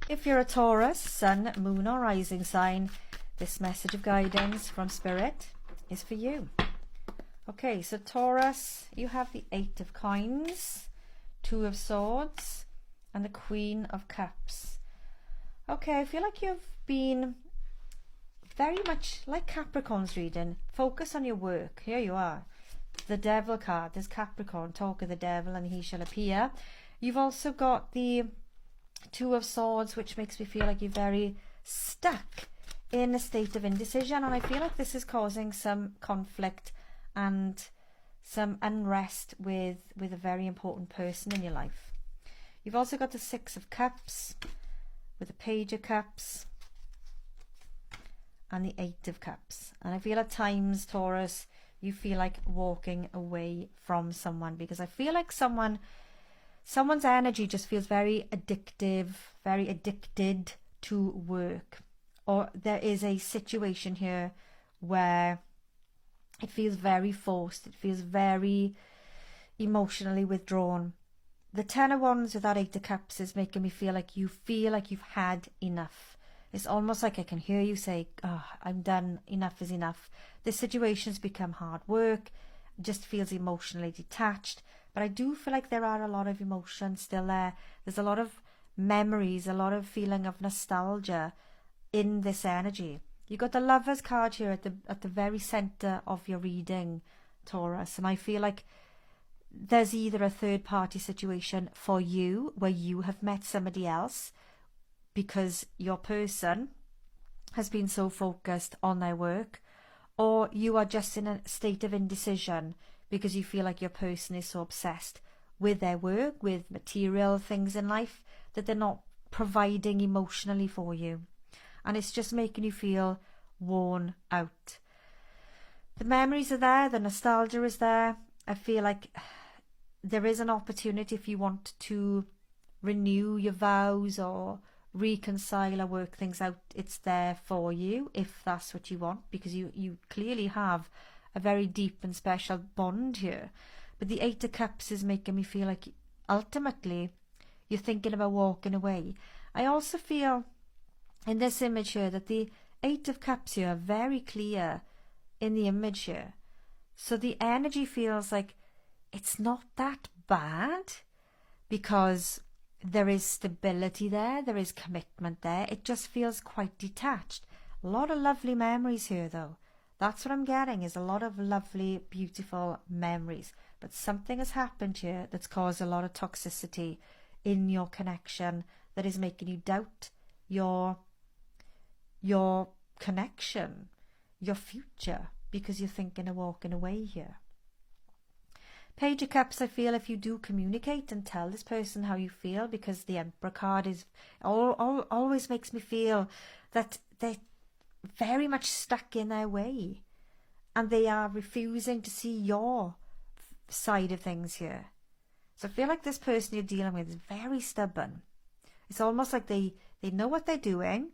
If you're a Taurus, Sun, Moon or Rising sign, this message of guidance from Spirit is for you. Okay, so Taurus, you have the 8 of Coins, 2 of Swords and the Queen of Cups. Okay, I feel like you've been very much like Capricorn's reading. Focus on your work. Here you are. The Devil card. There's Capricorn. Talk of the devil and he shall appear. You've also got the 2 of Swords, which makes me feel like you're very stuck in a state of indecision. And I feel like this is causing some conflict and some unrest with a very important person in your life. You've also got the 6 of Cups with the Page of Cups and the 8 of Cups. And I feel at times, Taurus, you feel like walking away from someone, because I feel like someone's energy just feels very addictive, very addicted to work. Or there is a situation here where it feels very forced. It feels very emotionally withdrawn. The 10 of Wands with that 8 of Cups is making me feel like you've had enough. It's almost like I can hear you say, oh, I'm done, enough is enough. This situation's become hard work, just feels emotionally detached. But I do feel like there are a lot of emotions still there. There's a lot of memories, a lot of feeling of nostalgia in this energy. You got the Lovers card here at the very center of your reading, Taurus. And I feel like there's either a third party situation for you where you have met somebody else because your person has been so focused on their work, or you are just in a state of indecision because you feel like your person is so obsessed with their work, with material things in life, that they're not providing emotionally for you. And it's just making you feel worn out. The memories are there, the nostalgia is there. I feel like there is an opportunity if you want to renew your vows or reconcile or work things out. It's there for you if that's what you want, because you clearly have a very deep and special bond here. But the 8 of Cups is making me feel like ultimately you're thinking about walking away. I also feel in this image here that the 8 of Cups here are very clear in the image here. So the energy feels like it's not that bad because there is stability there, there is commitment there. It just feels quite detached. A lot of lovely memories here though. That's what I'm getting, is a lot of lovely, beautiful memories. But something has happened here that's caused a lot of toxicity in your connection that is making you doubt your connection, your future, because you're thinking of walking away here. Page of Cups, I feel if you do communicate and tell this person how you feel, because the Emperor card is always makes me feel that they're very much stuck in their way and they are refusing to see your side of things here. So I feel like this person you're dealing with is very stubborn. It's almost like they know what they're doing,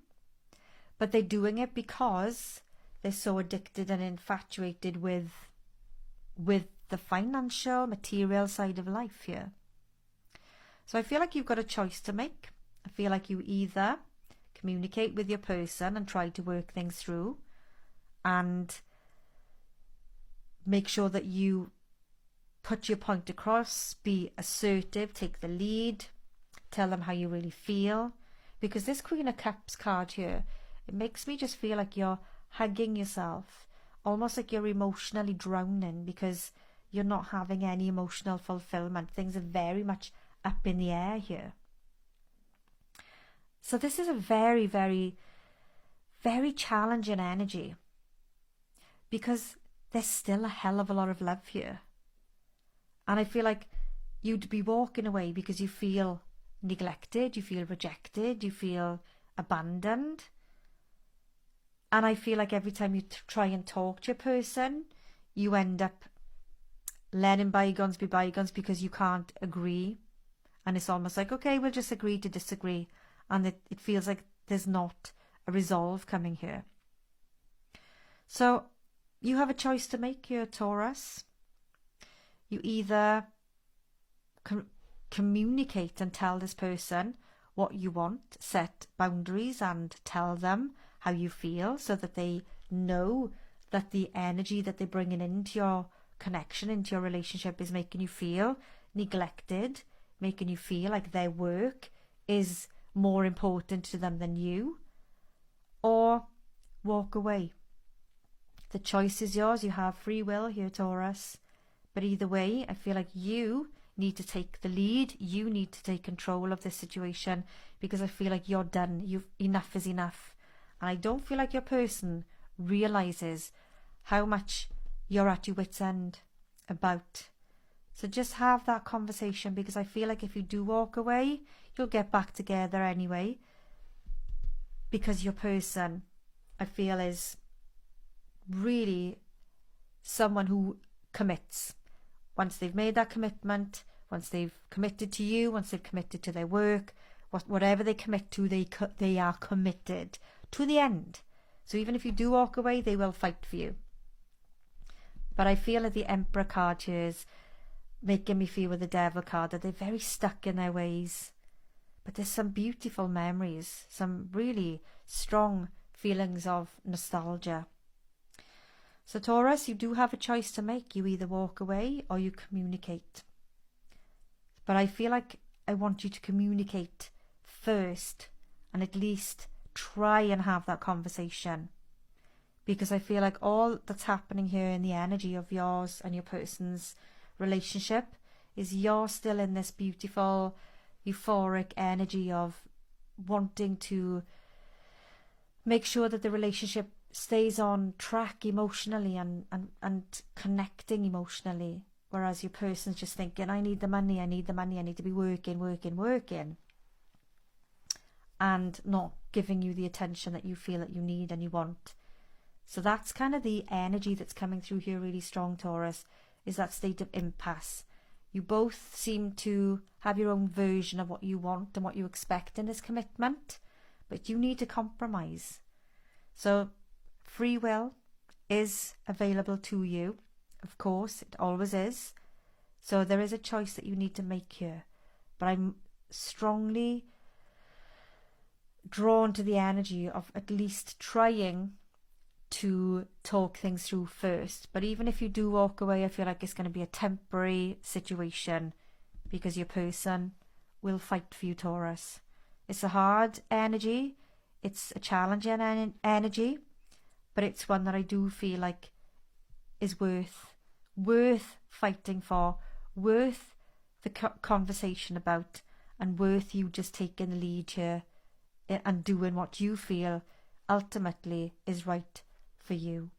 but they're doing it because they're so addicted and infatuated with the financial, material side of life here. So I feel like you've got a choice to make. I feel like you either communicate with your person and try to work things through and make sure that you put your point across, be assertive, take the lead, tell them how you really feel. Because this Queen of Cups card here, it makes me just feel like you're hugging yourself, almost like you're emotionally drowning because you're not having any emotional fulfillment. Things are very much up in the air here. So this is a very, very, very challenging energy because there's still a hell of a lot of love here. And I feel like you'd be walking away because you feel neglected, you feel rejected, you feel abandoned. And I feel like every time you try and talk to a person, you end up letting bygones be bygones because you can't agree. And it's almost like, okay, we'll just agree to disagree. And it feels like there's not a resolve coming here. So you have a choice to make here, Taurus. You either communicate and tell this person what you want, set boundaries and tell them how you feel so that they know that the energy that they're bringing into your connection, into your relationship, is making you feel neglected, making you feel like their work is more important to them than you, or walk away. The choice is yours. You have free will here, Taurus. But either way, I feel like you need to take the lead. You need to take control of this situation, because I feel like you're done. Enough is enough. And I don't feel like your person realizes how much you're at your wit's end about. So just have that conversation, because I feel like if you do walk away, you'll get back together anyway. Because your person, I feel, is really someone who commits. Once they've made that commitment, once they've committed to you, once they've committed to their work, whatever they commit to, they are committed to the end. So even if you do walk away, they will fight for you. But I feel that the Emperor card here is making me feel, with the Devil card, that they're very stuck in their ways. But there's some beautiful memories, some really strong feelings of nostalgia. So Taurus, you do have a choice to make. You either walk away or you communicate. But I feel like I want you to communicate first, and at least try and have that conversation. Because I feel like all that's happening here in the energy of yours and your person's relationship is you're still in this beautiful, euphoric energy of wanting to make sure that the relationship stays on track emotionally and connecting emotionally, whereas your person's just thinking, I need the money, I need to be working, and not giving you the attention that you feel that you need and you want. So that's kind of the energy that's coming through here really strong, Taurus, is that state of impasse. You both seem to have your own version of what you want and what you expect in this commitment, but you need to compromise. So free will is available to you. Of course, it always is. So there is a choice that you need to make here. But I'm strongly drawn to the energy of at least trying to talk things through first. But even if you do walk away, I feel like it's going to be a temporary situation, because your person will fight for you, Taurus. It's a hard energy. It's a challenging energy, but it's one that I do feel like is worth fighting for, worth the conversation about, and worth you just taking the lead here and doing what you feel ultimately is right for you.